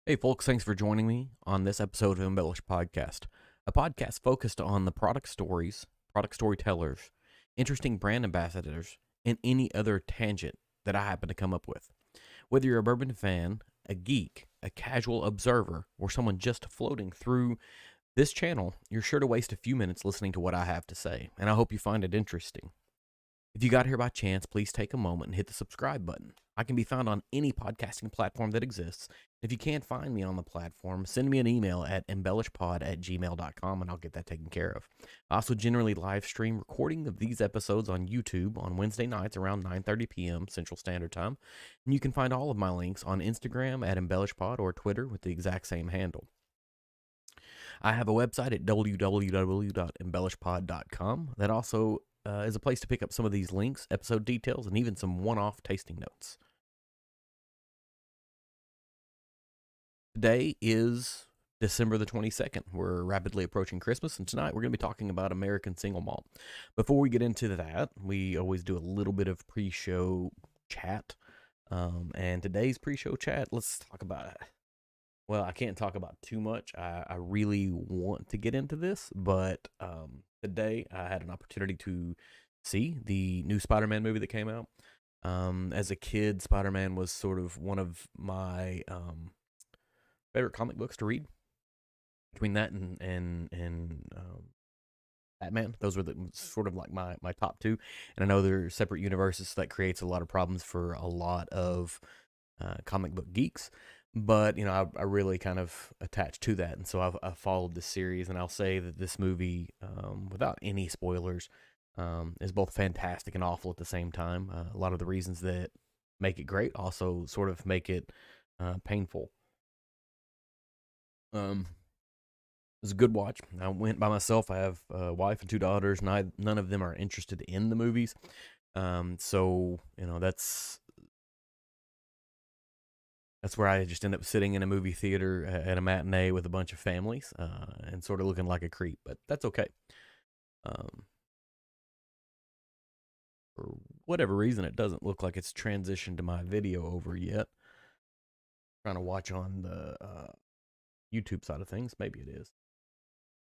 Hey, folks, thanks for joining me on this episode of Embellish Podcast, a podcast focused on the product stories, product storytellers, interesting brand ambassadors, and any other tangent that I happen to come up with. Whether you're a bourbon fan, a geek, a casual observer, or someone just floating through this channel, you're sure to waste a few minutes listening to what I have to say, and I hope you find it interesting. If you got here by chance, please take a moment and hit the subscribe button. I can be found on any podcasting platform that exists. If you can't find me on the platform, send me an email at embellishpod@gmail.com and I'll get that taken care of. I also generally live stream recording of these episodes on YouTube on Wednesday nights around 9:30 p.m. Central Standard Time. And you can find all of my links on Instagram at embellishpod or Twitter with the exact same handle. I have a website at www.embellishpod.com that also is a place to pick up some of these links, episode details, and even some one-off tasting notes. Today is December the 22nd. We're rapidly approaching Christmas, and tonight we're going to be talking about American Single Malt. Before we get into that, we always do a little bit of pre-show chat. And today's pre-show chat, let's talk about it. Well, I can't talk about too much. I really want to get into this, but today I had an opportunity to see the new Spider-Man movie that came out. As a kid, Spider-Man was sort of one of my favorite comic books to read. Between that and Batman, those were sort of like my top two. And I know they're separate universes, so that creates a lot of problems for a lot of comic book geeks. But, you know, I really kind of attached to that. And so I've followed this series, and I'll say that this movie, without any spoilers, is both fantastic and awful at the same time. A lot of the reasons that make it great also sort of make it painful. It was a good watch. I went by myself. I have a wife and two daughters, and none of them are interested in the movies. So, you know, that's where I just end up sitting in a movie theater at a matinee with a bunch of families and sort of looking like a creep, but that's okay. For whatever reason, it doesn't look like it's transitioned to my video over yet. Trying to watch on the YouTube side of things. Maybe it is.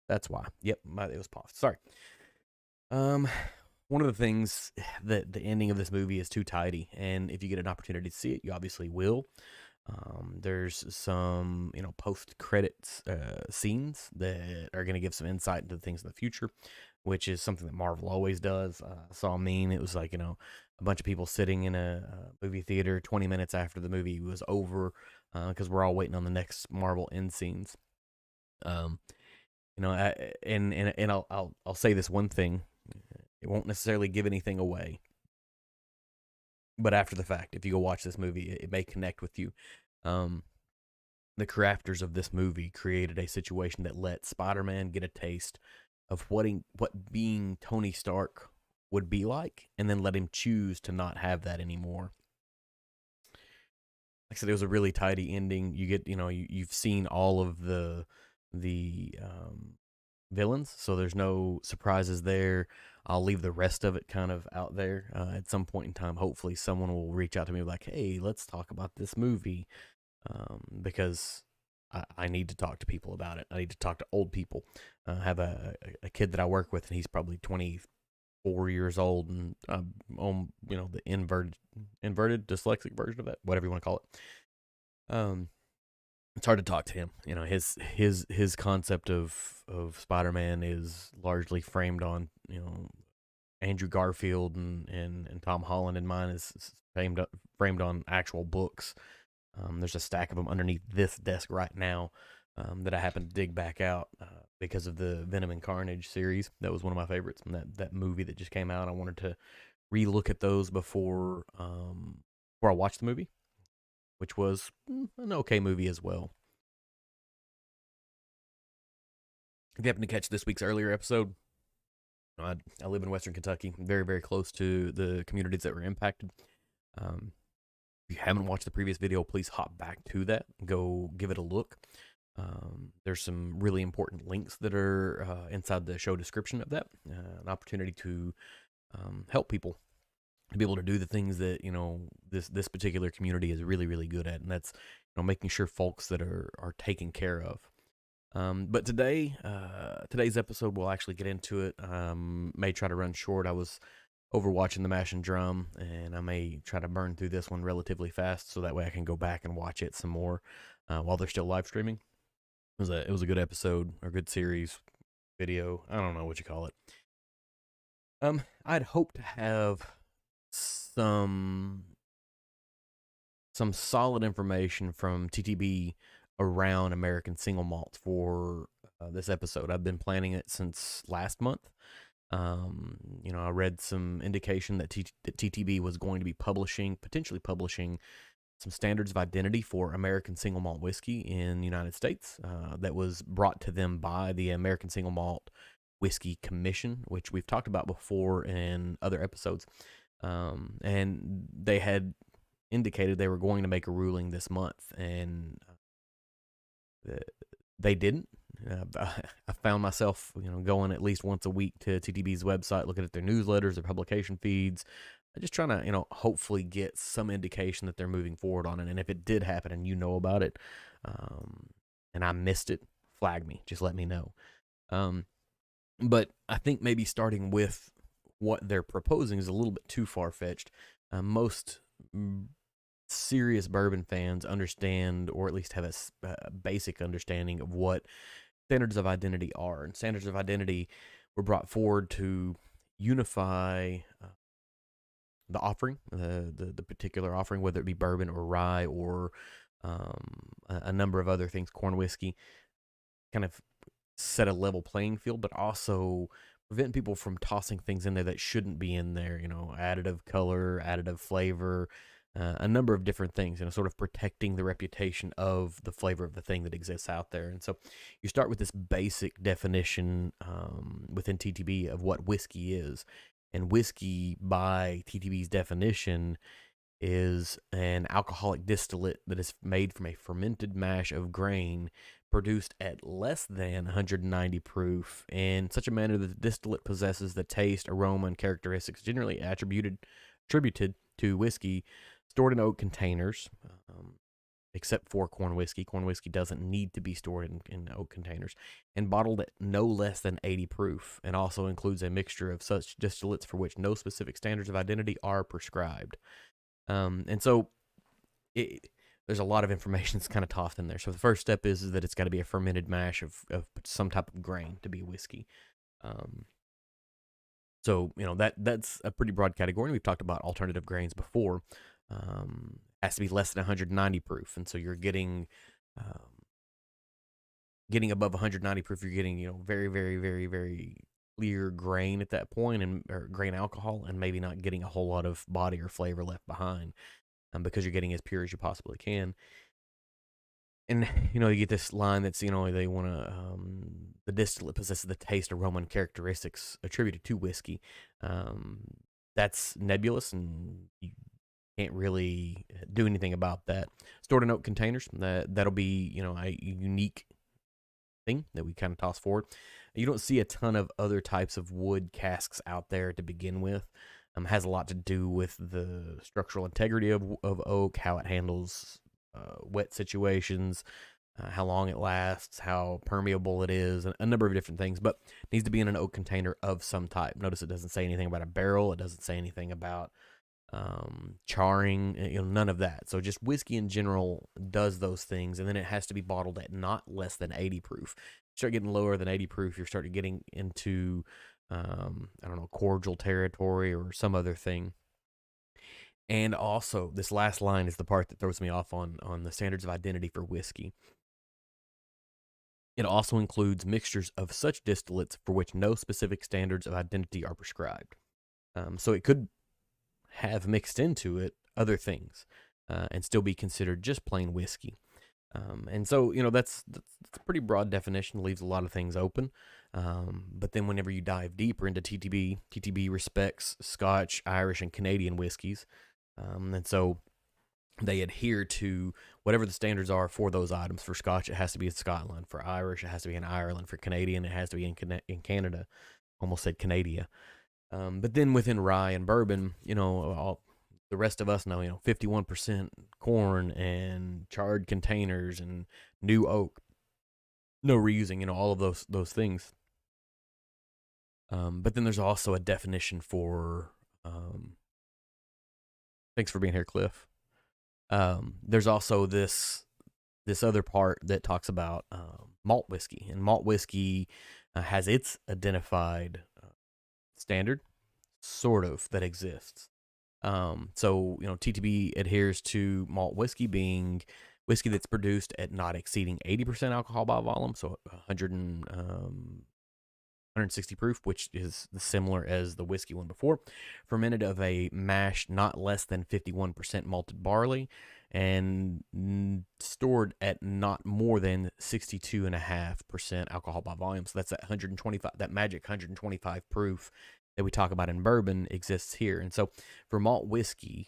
That's why. Yep, it was paused. Sorry. One of the things that the ending of this movie is too tidy, and if you get an opportunity to see it, you obviously will. There's some, post-credits scenes that are going to give some insight into things in the future, which is something that Marvel always does. I saw a meme. It was like, a bunch of people sitting in a movie theater 20 minutes after the movie was over because we're all waiting on the next Marvel end scenes. And I'll say this one thing. It won't necessarily give anything away. But after the fact, if you go watch this movie, it may connect with you. The crafters of this movie created a situation that let Spider-Man get a taste of what being Tony Stark would be like, and then let him choose to not have that anymore. Like I said, it was a really tidy ending. You get, you've seen all of the villains, so there's no surprises there. I'll leave the rest of it kind of out there. At some point in time, hopefully someone will reach out to me like, hey, let's talk about this movie, because I need to talk to people about it. I need to talk to old people. I have a kid that I work with, and he's probably 24 years old, and I'm on, the inverted dyslexic version of that, whatever you want to call it. It's hard to talk to him. His concept of Spider-Man is largely framed on, Andrew Garfield and Tom Holland, and mine is framed on actual books. There's a stack of them underneath this desk right now that I happen to dig back out because of the Venom and Carnage series. That was one of my favorites. And that movie that just came out, I wanted to relook at those before I watched the movie, which was an okay movie as well. If you happen to catch this week's earlier episode, I live in Western Kentucky, very, very close to the communities that were impacted. If you haven't watched the previous video, please hop back to that. Go give it a look. There's some really important links that are inside the show description of that. An opportunity to help people to be able to do the things that this particular community is really, really good at, and that's making sure folks that are taken care of. But today, today's episode, we'll actually get into it. May try to run short. I was overwatching the Mash and Drum, and I may try to burn through this one relatively fast, so that way I can go back and watch it some more while they're still live streaming. It was a good episode, or good series, video. I don't know what you call it. I'd hope to have some solid information from TTB around American Single Malt for this episode. I've been planning it since last month. I read some indication that TTB was going to be potentially publishing some standards of identity for American Single Malt Whiskey in the United States that was brought to them by the American Single Malt Whiskey Commission, which we've talked about before in other episodes. And they had indicated they were going to make a ruling this month, and they didn't. I found myself, going at least once a week to TTB's website, looking at their newsletters, their publication feeds, just trying to, hopefully get some indication that they're moving forward on it. And if it did happen and you know about it, and I missed it, flag me. Just let me know. But I think maybe starting with what they're proposing is a little bit too far-fetched. Most serious bourbon fans understand, or at least have a basic understanding of what standards of identity are. And standards of identity were brought forward to unify the offering, the particular offering, whether it be bourbon or rye or a number of other things, corn whiskey, kind of set a level playing field, but also prevent people from tossing things in there that shouldn't be in there, additive color, additive flavor, a number of different things, sort of protecting the reputation of the flavor of the thing that exists out there. And so you start with this basic definition within TTB of what whiskey is. And whiskey, by TTB's definition, is an alcoholic distillate that is made from a fermented mash of grain produced at less than 190 proof in such a manner that the distillate possesses the taste, aroma, and characteristics generally attributed to whiskey, stored in oak containers, except for corn whiskey. Corn whiskey doesn't need to be stored in oak containers, and bottled at no less than 80 proof, and also includes a mixture of such distillates for which no specific standards of identity are prescribed. And so there's a lot of information that's kind of tossed in there. So the first step is that it's got to be a fermented mash of some type of grain to be whiskey. So that's a pretty broad category. We've talked about alternative grains before. Has to be less than 190 proof, and so you're getting above 190 proof. You're getting very, very, very, very clear grain at that point, or grain alcohol, and maybe not getting a whole lot of body or flavor left behind, because you're getting as pure as you possibly can. And you get this line that's they want to the distillate possesses the taste, aroma, and characteristics attributed to whiskey. That's nebulous, and you can't really do anything about that. Stored in oak containers, that'll be a unique thing that we kind of toss forward. You don't see a ton of other types of wood casks out there to begin with. Has a lot to do with the structural integrity of oak, how it handles wet situations, how long it lasts, how permeable it is, a number of different things, but it needs to be in an oak container of some type. Notice it doesn't say anything about a barrel. It doesn't say anything about charring, none of that. So just whiskey in general does those things, and then it has to be bottled at not less than 80 proof. You start getting lower than 80 proof, you're starting getting into cordial territory or some other thing. And also, this last line is the part that throws me off on the standards of identity for whiskey. It also includes mixtures of such distillates for which no specific standards of identity are prescribed. So it could have mixed into it other things and still be considered just plain whiskey. And so, that's a pretty broad definition, leaves a lot of things open. But then whenever you dive deeper into TTB respects Scotch, Irish, and Canadian whiskeys. And so they adhere to whatever the standards are for those items. For Scotch, it has to be in Scotland. For Irish, it has to be in Ireland. For Canadian, it has to be in Canada. Almost said Canada. But then within rye and bourbon, the the rest of us know, 51% corn and charred containers and new oak, no reusing, all of those things. But then there's also a definition for, thanks for being here, Cliff. There's also this other part that talks about malt whiskey, and malt whiskey has its identified standard, sort of, that exists. So TTB adheres to malt whiskey being whiskey that's produced at not exceeding 80% alcohol by volume, so 160 proof, which is similar as the whiskey one before. Fermented of a mash not less than 51% malted barley, and stored at not more than 62.5% alcohol by volume. So that's that 125, that magic 125 proof that we talk about in bourbon exists here. And so for malt whiskey,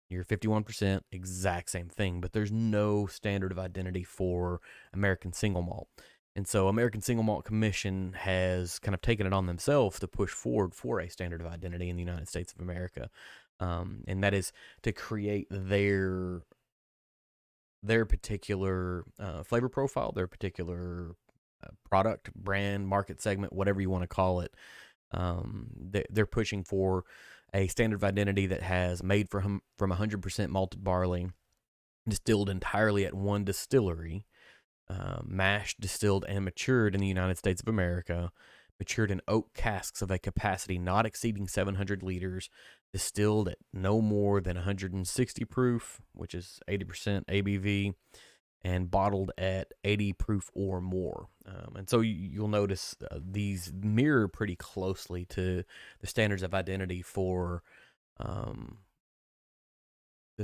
you're 51%, exact same thing, but there's no standard of identity for American single malt. And so American Single Malt Commission has kind of taken it on themselves to push forward for a standard of identity in the United States of America. And that is to create their particular flavor profile, their particular product, brand, market segment, whatever you want to call it. They're pushing for a standard of identity that has made from 100% malted barley, distilled entirely at one distillery, mashed, distilled, and matured in the United States of America, matured in oak casks of a capacity not exceeding 700 liters, distilled at no more than 160 proof, which is 80% ABV, and bottled at 80 proof or more. And so you'll notice these mirror pretty closely to the standards of identity for the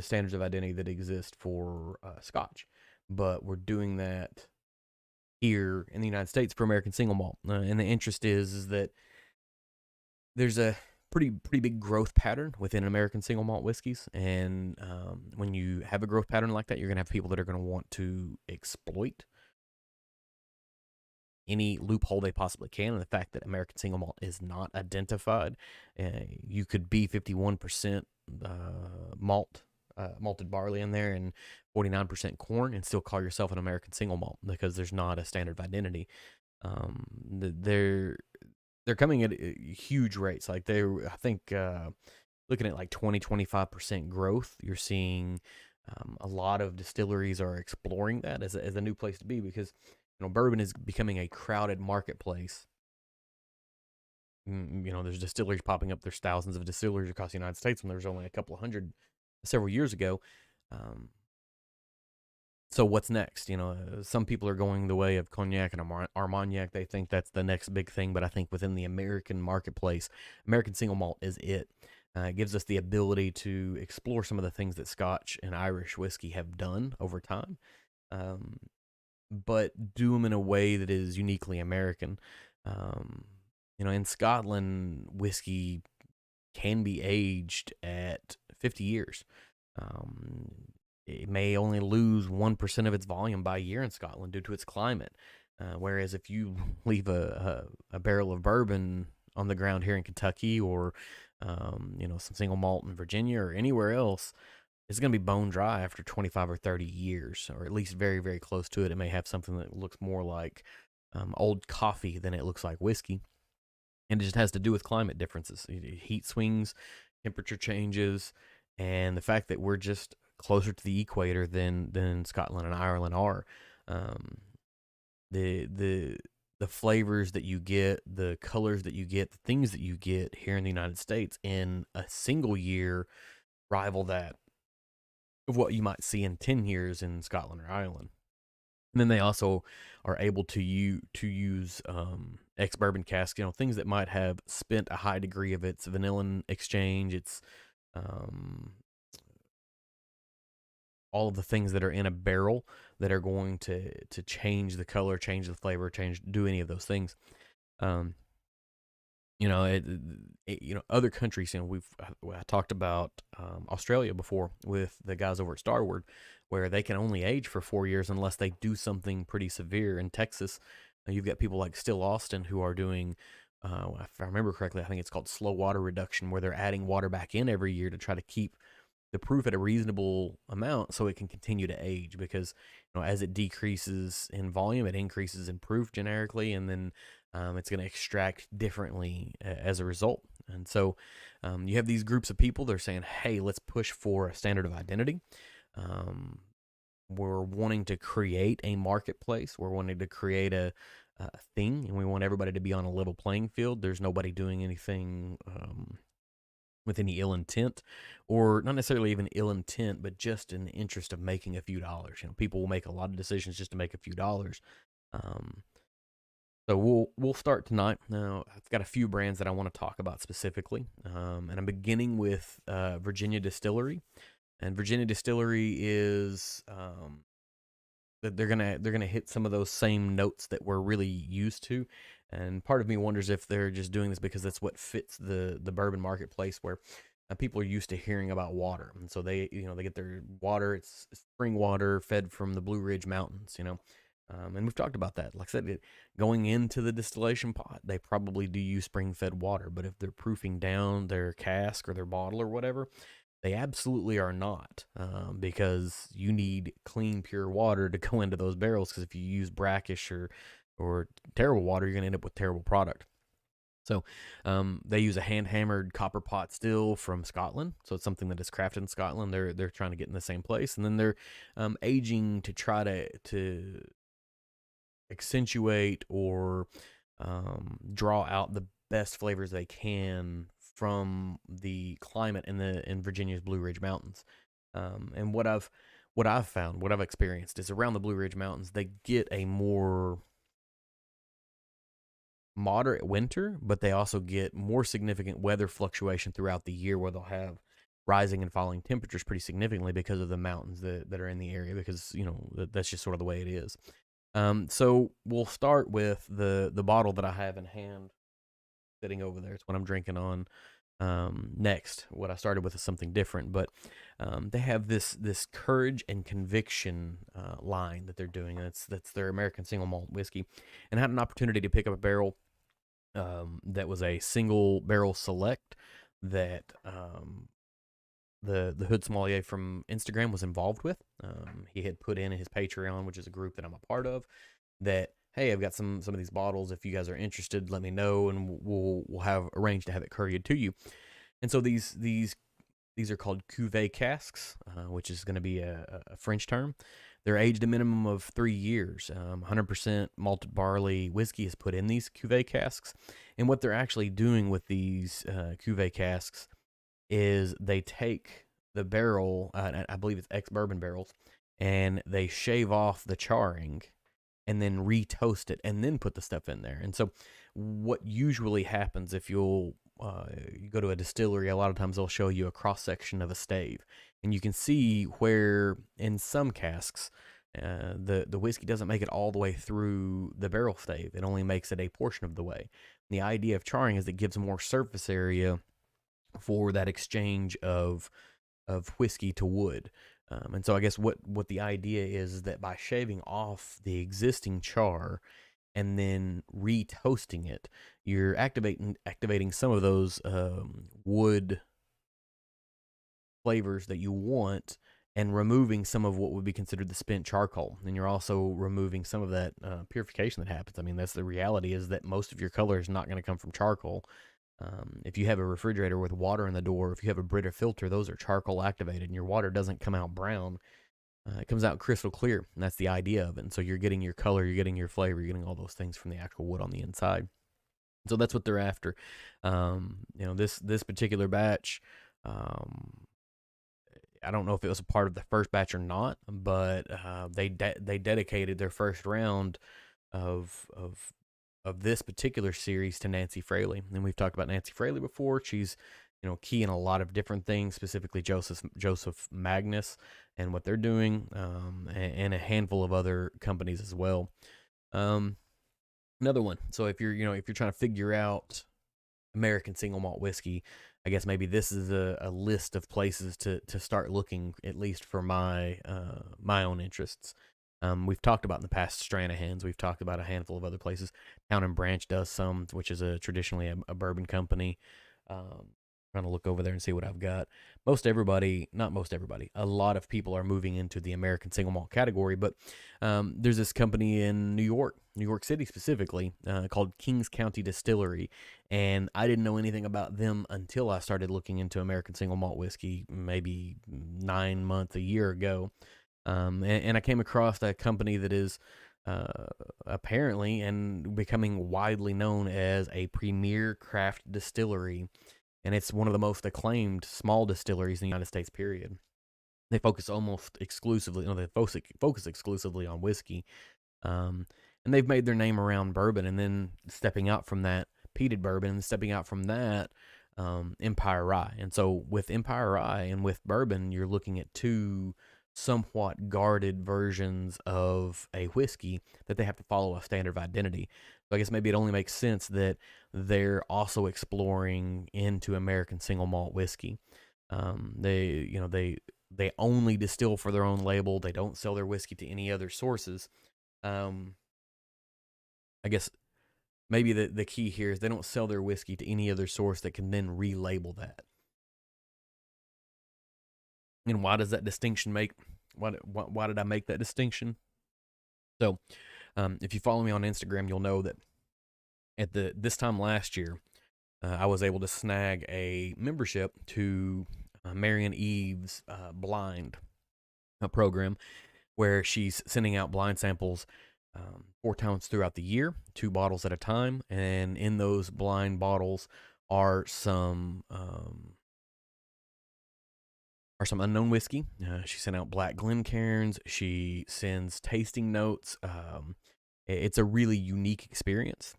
standards of identity that exist for Scotch. But we're doing that here in the United States for American single malt. And the interest is that there's a pretty big growth pattern within American single malt whiskeys. And when you have a growth pattern like that, you're going to have people that are going to want to exploit any loophole they possibly can. And the fact that American single malt is not identified, you could be 51% malted barley in there and 49% corn and still call yourself an American single malt because there's not a standard of identity. They're coming at huge rates. Like I think looking at like 20-25% growth. You're seeing a lot of distilleries are exploring that as a new place to be because bourbon is becoming a crowded marketplace. There's distilleries popping up. There's thousands of distilleries across the United States when there was only a couple of hundred several years ago. So what's next? Some people are going the way of cognac and Armagnac. They think that's the next big thing, but I think within the American marketplace, American single malt is it. It gives us the ability to explore some of the things that Scotch and Irish whiskey have done over time, but do them in a way that is uniquely American. In Scotland, whiskey can be aged at 50 years. It may only lose 1% of its volume by year in Scotland due to its climate. Whereas if you leave a barrel of bourbon on the ground here in Kentucky or, some single malt in Virginia or anywhere else, it's going to be bone dry after 25 or 30 years, or at least very, very close to it. It may have something that looks more like old coffee than it looks like whiskey. And it just has to do with climate differences, heat swings, temperature changes, and the fact that we're just closer to the equator than Scotland and Ireland are. The flavors that you get, the colors that you get, the things that you get here in the United States in a single year rival that of what you might see in 10 years in Scotland or Ireland. And then they also are able to use ex-bourbon casks, things that might have spent a high degree of its vanillin exchange, its all of the things that are in a barrel that are going to change the color, change the flavor, do any of those things. Other countries, I talked about Australia before with the guys over at Starward, where they can only age for 4 years unless they do something pretty severe. In Texas, you've got people like Still Austin who are doing if I remember correctly, I think it's called slow water reduction, where they're adding water back in every year to try to keep the proof at a reasonable amount so it can continue to age. Because as it decreases in volume, it increases in proof generically, and then it's going to extract differently as a result. And so you have these groups of people. They're saying, hey, let's push for a standard of identity. We're wanting to create a marketplace. We're wanting to create a thing, and we want everybody to be on a level playing field. There's nobody doing anything with any ill intent, or not necessarily even ill intent, but just in the interest of making a few dollars. People will make a lot of decisions just to make a few dollars. So we'll start tonight. Now, I've got a few brands that I want to talk about specifically, and I'm beginning with Virginia Distillery. And Virginia Distillery is they're gonna hit some of those same notes that we're really used to. And part of me wonders if they're just doing this because that's what fits the bourbon marketplace, where people are used to hearing about water, and so they get their water. It's spring water fed from the Blue Ridge Mountains. And we've talked about that. Like I said, going into the distillation pot, they probably do use spring-fed water. But if they're proofing down their cask or their bottle or whatever, they absolutely are not, because you need clean, pure water to go into those barrels. Because if you use brackish or terrible water, you're going to end up with terrible product. So they use a hand-hammered copper pot still from Scotland. So it's something that is crafted in Scotland. They're trying to get in the same place. And then they're aging to try to accentuate or draw out the best flavors they can from the climate in Virginia's Blue Ridge Mountains. And what I've found, what I've experienced, is around the Blue Ridge Mountains, they get a more moderate winter, but they also get more significant weather fluctuation throughout the year, where they'll have rising and falling temperatures pretty significantly because of the mountains that are in the area, because that's just sort of the way it is. So we'll start with the bottle that I have in hand sitting over there. It's what I'm drinking on. Next, what I started with is something different, but they have this courage and conviction line that they're doing. That's their American Single Malt Whiskey, and I had an opportunity to pick up a barrel that was a single barrel select that the Hood Sommelier from Instagram was involved with. He had put in his Patreon, which is a group that I'm a part of, that, hey, I've got some of these bottles. If you guys are interested, let me know, and we'll have arranged to have it couriered to you. And so these are called cuvee casks, which is going to be a French term. They're aged a minimum of 3 years. 100% malted barley whiskey is put in these cuvee casks, and what they're actually doing with these cuvee casks is they take the barrel, I believe it's ex-bourbon barrels, and they shave off the charring and then re-toast it and then put the stuff in there. And so what usually happens, if you go to a distillery, a lot of times they'll show you a cross-section of a stave. And you can see where in some casks, the whiskey doesn't make it all the way through the barrel stave. It only makes it a portion of the way. And the idea of charring is it gives more surface area for that exchange of whiskey to wood. And so I guess what the idea is that by shaving off the existing char and then re-toasting it, you're activating some of those wood flavors that you want, and removing some of what would be considered the spent charcoal. And you're also removing some of that purification that happens. I mean, that's the reality, is that most of your color is not going to come from charcoal. If you have a refrigerator with water in the door, if you have a Brita filter, those are charcoal activated, and your water doesn't come out brown. It comes out crystal clear, and that's the idea of it. And so you're getting your color, you're getting your flavor, you're getting all those things from the actual wood on the inside. So that's what they're after. This particular batch, I don't know if it was a part of the first batch or not, but they dedicated their first round of this particular series to Nancy Fraley. And we've talked about Nancy Fraley before. She's key in a lot of different things, specifically Joseph Magnus and what they're doing, and a handful of other companies as well. Another one. So if you're trying to figure out American Single Malt Whiskey, I guess maybe this is a list of places to start looking, at least for my own interests. We've talked about in the past Stranahan's. We've talked about a handful of other places. Town and Branch does some, which is traditionally a bourbon company. Trying to look over there and see what I've got. Not most everybody, a lot of people are moving into the American single malt category. But there's this company in New York City specifically, called Kings County Distillery, and I didn't know anything about them until I started looking into American single malt whiskey, maybe 9 months, a year ago. And I came across a company that is apparently and becoming widely known as a premier craft distillery, and it's one of the most acclaimed small distilleries in the United States. Period. They focus almost exclusively, they focus exclusively on whiskey, um, and they've made their name around bourbon, and then stepping out from that, peated bourbon, and stepping out from that, Empire Rye. And so with Empire Rye and with bourbon, you're looking at two somewhat guarded versions of a whiskey that they have to follow a standard of identity. So I guess maybe it only makes sense that they're also exploring into American single malt whiskey. They only distill for their own label. They don't sell their whiskey to any other sources. Um, I guess maybe the key here is they don't sell their whiskey to any other source that can then relabel that. And why does that distinction make? Why did I make that distinction? So, if you follow me on Instagram, you'll know that at this time last year, I was able to snag a membership to Marian Eve's blind program, where she's sending out blind samples 4 times throughout the year, 2 bottles at a time, and in those blind bottles are some unknown whiskey. She sent out Black Glencairns. She sends tasting notes. It's a really unique experience.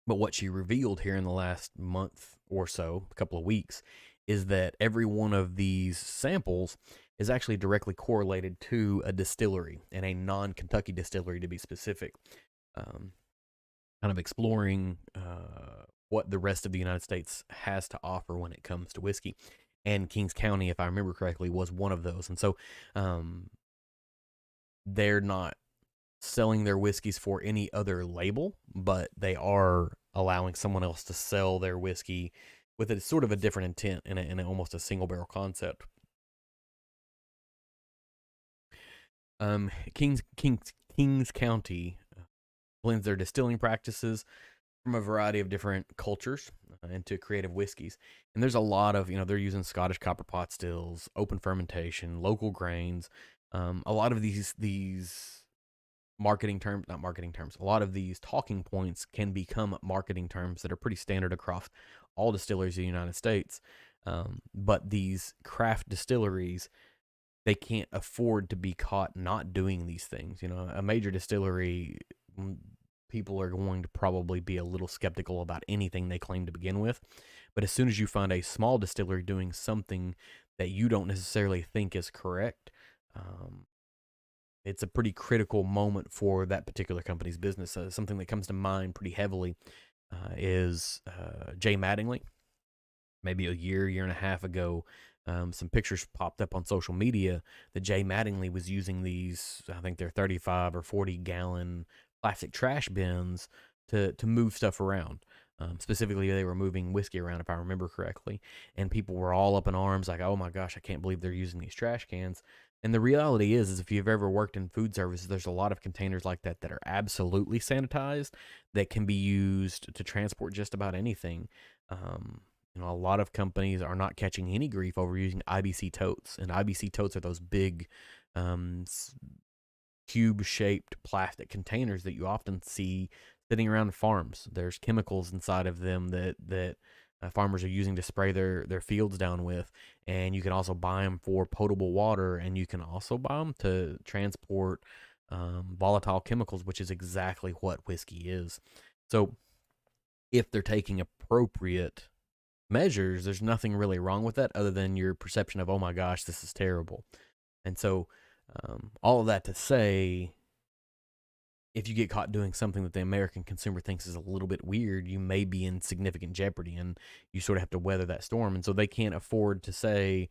But what she revealed here in the last month or so, a couple of weeks, is that every one of these samples is actually directly correlated to a distillery, and a non-Kentucky distillery to be specific. Kind of exploring what the rest of the United States has to offer when it comes to whiskey. And Kings County, if I remember correctly, was one of those. And so they're not selling their whiskeys for any other label, but they are allowing someone else to sell their whiskey with a sort of a different intent in almost a single barrel concept. Kings County blends their distilling practices from a variety of different cultures into creative whiskeys. And there's a lot of, they're using Scottish copper pot stills, open fermentation, local grains. A lot of these not marketing terms, a lot of these talking points can become marketing terms that are pretty standard across all distilleries in the United States. But these craft distilleries, they can't afford to be caught not doing these things. A major distillery, people are going to probably be a little skeptical about anything they claim to begin with. But as soon as you find a small distillery doing something that you don't necessarily think is correct, it's a pretty critical moment for that particular company's business. Something that comes to mind pretty heavily is Jay Mattingly. Maybe a year and a half ago, some pictures popped up on social media that Jay Mattingly was using these, I think they're 35 or 40 gallon plastic trash bins to move stuff around. Specifically, they were moving whiskey around, if I remember correctly. And people were all up in arms like, oh my gosh, I can't believe they're using these trash cans. And the reality is if you've ever worked in food services, there's a lot of containers like that that are absolutely sanitized that can be used to transport just about anything. A lot of companies are not catching any grief over using IBC totes. And IBC totes are those big cube-shaped plastic containers that you often see sitting around farms. There's chemicals inside of them that farmers are using to spray their fields down with, and you can also buy them for potable water, and you can also buy them to transport volatile chemicals, which is exactly what whiskey is. So if they're taking appropriate measures, there's nothing really wrong with that other than your perception of, oh my gosh, this is terrible. And so all of that to say, if you get caught doing something that the American consumer thinks is a little bit weird, you may be in significant jeopardy, and you sort of have to weather that storm. And so they can't afford to say,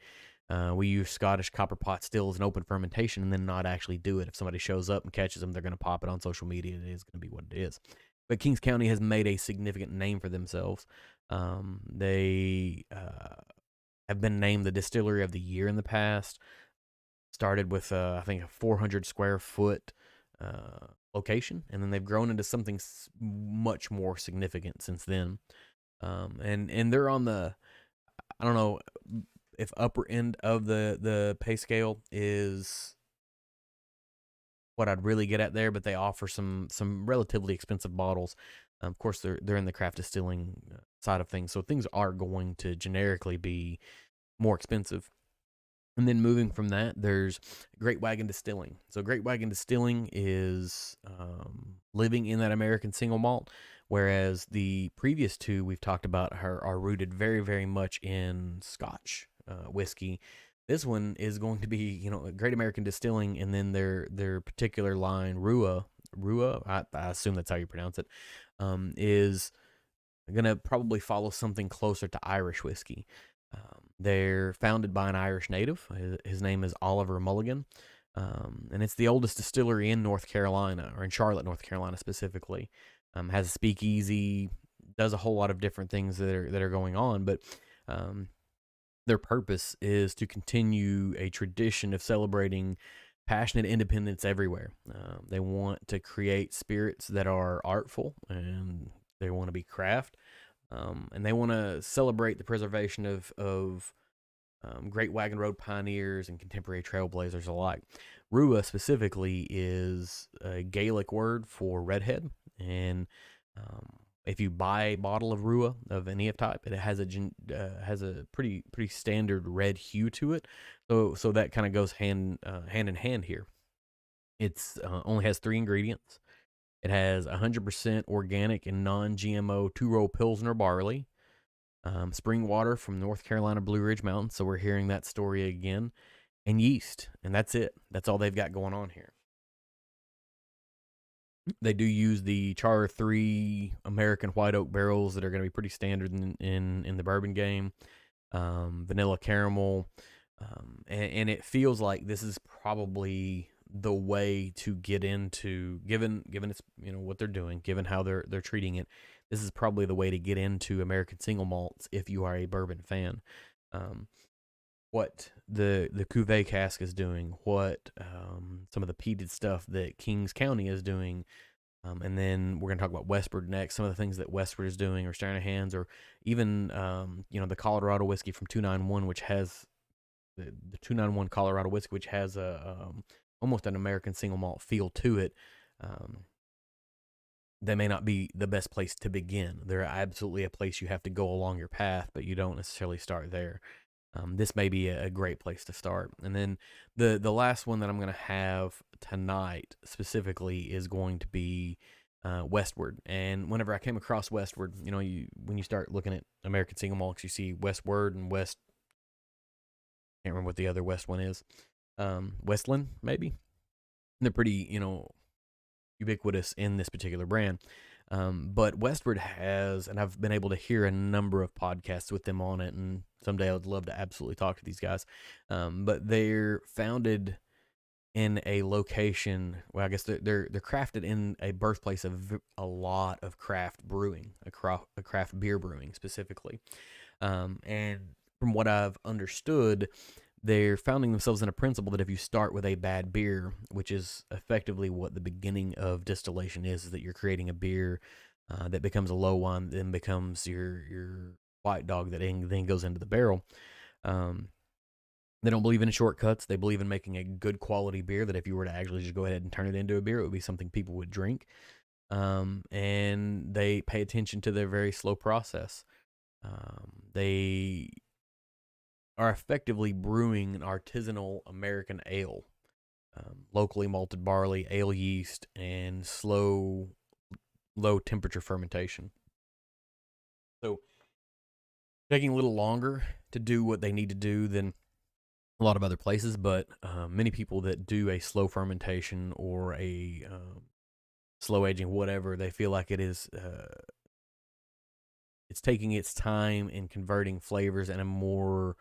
We use Scottish copper pot still as an open fermentation and then not actually do it. If somebody shows up and catches them, they're going to pop it on social media. It is going to be what it is. But Kings County has made a significant name for themselves. They have been named the Distillery of the Year in the past. Started with, I think, a 400 square foot location, and then they've grown into something much more significant since then. And they're on the, I don't know if upper end of the pay scale is what I'd really get at there, but they offer some relatively expensive bottles. Of course, they're in the craft distilling side of things, so things are going to generically be more expensive. And then moving from that, there's Great Wagon Distilling. So Great Wagon Distilling is living in that American single malt, whereas the previous two we've talked about are rooted very, very much in Scotch whiskey. This one is going to be, Great American Distilling, and then their particular line, Rua, I assume that's how you pronounce it, is going to probably follow something closer to Irish whiskey. They're founded by an Irish native. His name is Oliver Mulligan, and it's the oldest distillery in North Carolina, or in Charlotte, North Carolina specifically. Has a speakeasy, does a whole lot of different things that are going on, but their purpose is to continue a tradition of celebrating passionate independence everywhere. They want to create spirits that are artful, and they want to be craft. And they want to celebrate the preservation of Great Wagon Road pioneers and contemporary trailblazers alike. Rua specifically is a Gaelic word for redhead, and if you buy a bottle of Rua of any type, it has a pretty standard red hue to it. So that kind of goes hand in hand here. It's only has 3 ingredients. It has 100% organic and non-GMO 2-row Pilsner barley, spring water from North Carolina Blue Ridge Mountains, so we're hearing that story again, and yeast, and that's it. That's all they've got going on here. They do use the Char 3 American white oak barrels that are going to be pretty standard in the bourbon game, vanilla caramel, and it feels like this is probably the way to get into, given it's what they're doing, given how they're treating it, this is probably the way to get into American single malts if you are a bourbon fan. What the Cuvée cask is doing, what some of the peated stuff that Kings County is doing, and then we're going to talk about Westward next. Some of the things that Westward is doing, or Stranahan's, or even the Colorado whiskey from 291, which has the 291 Colorado whiskey, which has a almost an American single malt feel to it. They may not be the best place to begin. They're absolutely a place you have to go along your path, but you don't necessarily start there. This may be a great place to start. And then the last one that I'm going to have tonight specifically is going to be Westward. And whenever I came across Westward, when you start looking at American single malts, you see Westward and West. Can't remember what the other West one is. Westland, maybe. They're pretty, ubiquitous in this particular brand. But Westward has, and I've been able to hear a number of podcasts with them on it, and someday I would love to absolutely talk to these guys. But they're founded in a location, well, I guess they're crafted in a birthplace of a lot of craft brewing, a craft beer brewing specifically. And from what I've understood, they're founding themselves in a principle that if you start with a bad beer, which is effectively what the beginning of distillation is that you're creating a beer that becomes a low one, then becomes your white dog that then goes into the barrel. They don't believe in shortcuts. They believe in making a good quality beer that if you were to actually just go ahead and turn it into a beer, it would be something people would drink. And they pay attention to their very slow process. They are effectively brewing an artisanal American ale, locally malted barley, ale yeast, and low temperature fermentation. So taking a little longer to do what they need to do than a lot of other places, but many people that do a slow fermentation or a slow aging, whatever, they feel like it is it's taking its time in converting flavors in a more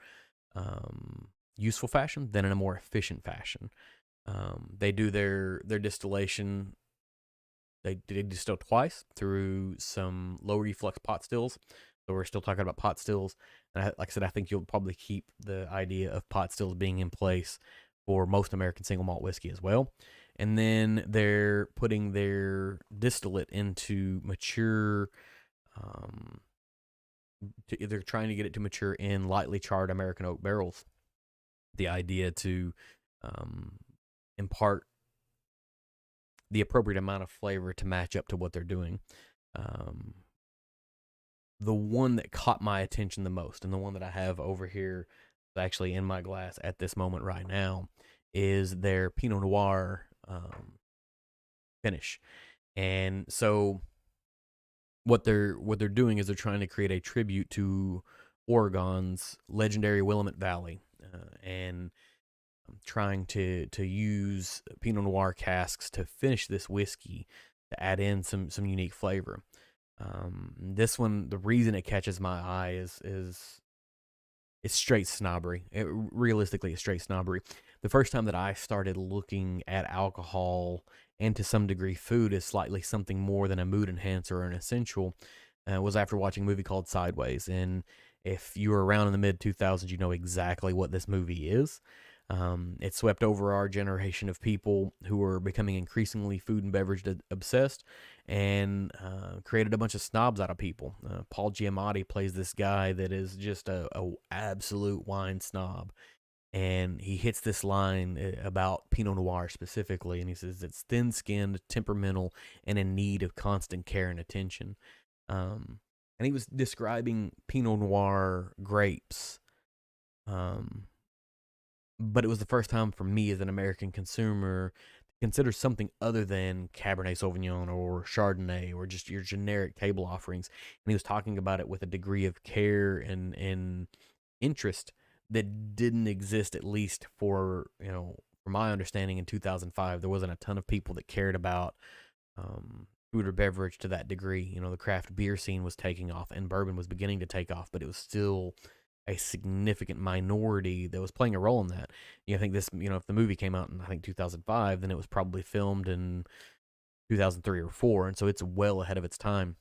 useful fashion than in a more efficient fashion. They do their distillation. They distill twice through some low reflux pot stills. So we're still talking about pot stills. And like I said, I think you'll probably keep the idea of pot stills being in place for most American single malt whiskey as well. And then they're putting their distillate into mature, they're trying to get it to mature in lightly charred American oak barrels. The idea to impart the appropriate amount of flavor to match up to what they're doing. The one that caught my attention the most, and the one that I have over here, actually in my glass at this moment right now, is their Pinot Noir finish. And so what they're doing is they're trying to create a tribute to Oregon's legendary Willamette Valley, and trying to use Pinot Noir casks to finish this whiskey to add in some unique flavor. This one, the reason it catches my eye is it's straight snobbery. Realistically, it's straight snobbery. The first time that I started looking at alcohol and to some degree food as slightly something more than a mood enhancer or an essential was after watching a movie called Sideways. And if you were around in the mid-2000s, you know exactly what this movie is. It swept over our generation of people who were becoming increasingly food and beverage obsessed, and created a bunch of snobs out of people. Paul Giamatti plays this guy that is just a absolute wine snob, and he hits this line about Pinot Noir specifically, and he says it's thin-skinned, temperamental, and in need of constant care and attention. And he was describing Pinot Noir grapes. But it was the first time for me as an American consumer to consider something other than Cabernet Sauvignon or Chardonnay or just your generic table offerings. And he was talking about it with a degree of care and interest that didn't exist, at least for, from my understanding in 2005. There wasn't a ton of people that cared about food or beverage to that degree. The craft beer scene was taking off and bourbon was beginning to take off, but it was still a significant minority that was playing a role in that. I think this, if the movie came out in, I think 2005, then it was probably filmed in 2003 or 4, and so it's well ahead of its time.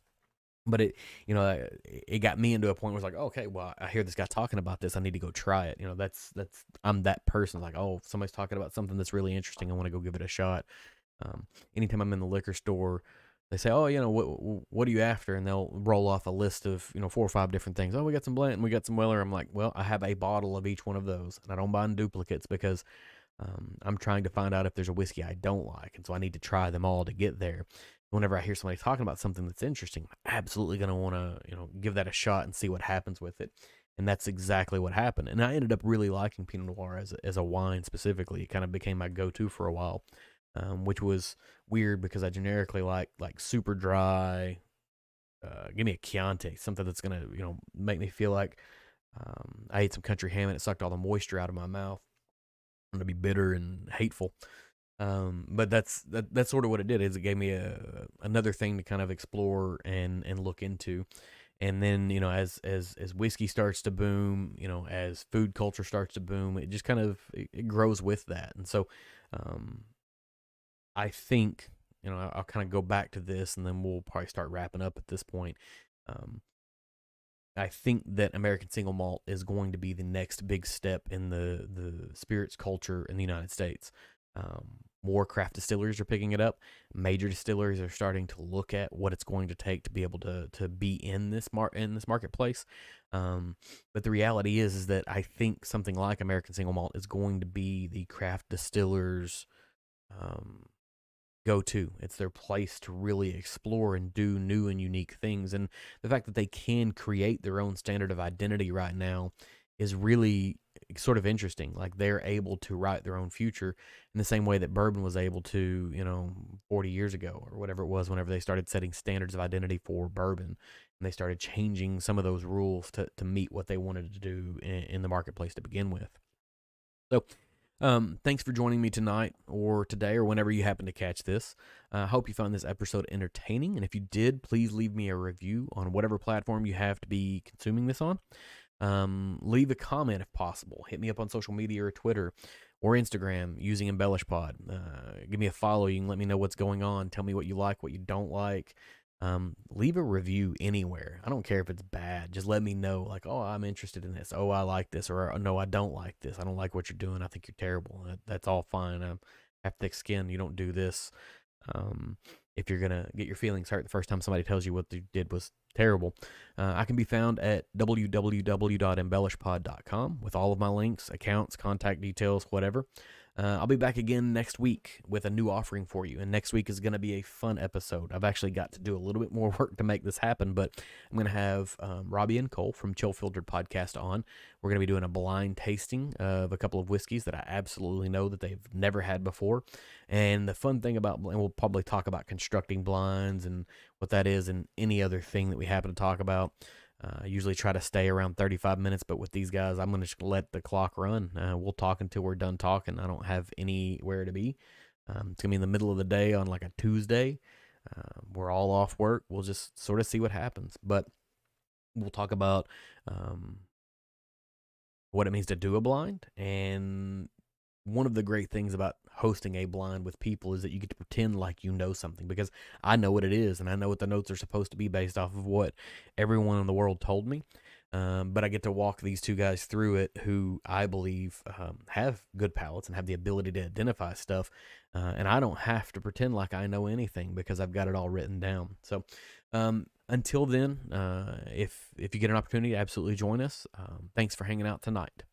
But it got me into a point where it's like, okay, well, I hear this guy talking about this, I need to go try it. That's I'm that person. Like, oh, if somebody's talking about something that's really interesting, I want to go give it a shot. Anytime I'm in the liquor store, they say, oh, what are you after? And they'll roll off a list of, 4 or 5 different things. Oh, we got some Blanton, we got some Weller. I'm like, well, I have a bottle of each one of those, and I don't buy in duplicates because I'm trying to find out if there's a whiskey I don't like, and so I need to try them all to get there. Whenever I hear somebody talking about something that's interesting, I'm absolutely going to want to, give that a shot and see what happens with it. And that's exactly what happened. And I ended up really liking Pinot Noir as a wine specifically. It kind of became my go-to for a while. Which was weird because I generically like super dry. Give me a Chianti, something that's gonna make me feel like I ate some country ham and it sucked all the moisture out of my mouth. I'm gonna be bitter and hateful. But that's sort of what it did. Is it gave me another thing to kind of explore and look into. And then as whiskey starts to boom, as food culture starts to boom, it just kind of it grows with that. And so I think, I'll kind of go back to this and then we'll probably start wrapping up at this point. I think that American Single Malt is going to be the next big step in the spirits culture in the United States. More craft distilleries are picking it up. Major distilleries are starting to look at what it's going to take to be able to be in this marketplace. But the reality is that I think something like American Single Malt is going to be the craft distillers' go-to. It's their place to really explore and do new and unique things. And the fact that they can create their own standard of identity right now is really sort of interesting. Like, they're able to write their own future in the same way that bourbon was able to, 40 years ago or whatever it was, whenever they started setting standards of identity for bourbon, and they started changing some of those rules to meet what they wanted to do in the marketplace to begin with. So thanks for joining me tonight or today or whenever you happen to catch this. I hope you found this episode entertaining, and if you did, please leave me a review on whatever platform you have to be consuming this on. Leave a comment if possible. Hit me up on social media or Twitter or Instagram using Embellish Pod. Give me a follow. You can let me know what's going on. Tell me what you like, what you don't like. Leave a review anywhere. I don't care if it's bad. Just let me know, like, oh, I'm interested in this. Oh, I like this. Or, no, I don't like this. I don't like what you're doing. I think you're terrible. That's all fine. I have thick skin. You don't do this. Um, if you're going to get your feelings hurt the first time somebody tells you what they did was terrible, I can be found at www.embellishpod.com with all of my links, accounts, contact details, whatever. I'll be back again next week with a new offering for you. And next week is going to be a fun episode. I've actually got to do a little bit more work to make this happen, but I'm going to have Robbie and Cole from Chill Filtered Podcast on. We're going to be doing a blind tasting of a couple of whiskeys that I absolutely know that they've never had before. And the fun thing about, and we'll probably talk about constructing blinds and what that is and any other thing that we happen to talk about. I usually try to stay around 35 minutes, but with these guys, I'm going to just let the clock run. We'll talk until we're done talking. I don't have anywhere to be. It's going to be in the middle of the day on like a Tuesday. We're all off work. We'll just sort of see what happens. But we'll talk about what it means to do a blind. And one of the great things about hosting a blind with people is that you get to pretend like you know something, because I know what it is and I know what the notes are supposed to be based off of what everyone in the world told me. But I get to walk these two guys through it who I believe have good palates and have the ability to identify stuff. And I don't have to pretend like I know anything because I've got it all written down. So until then, if you get an opportunity, absolutely join us. Thanks for hanging out tonight.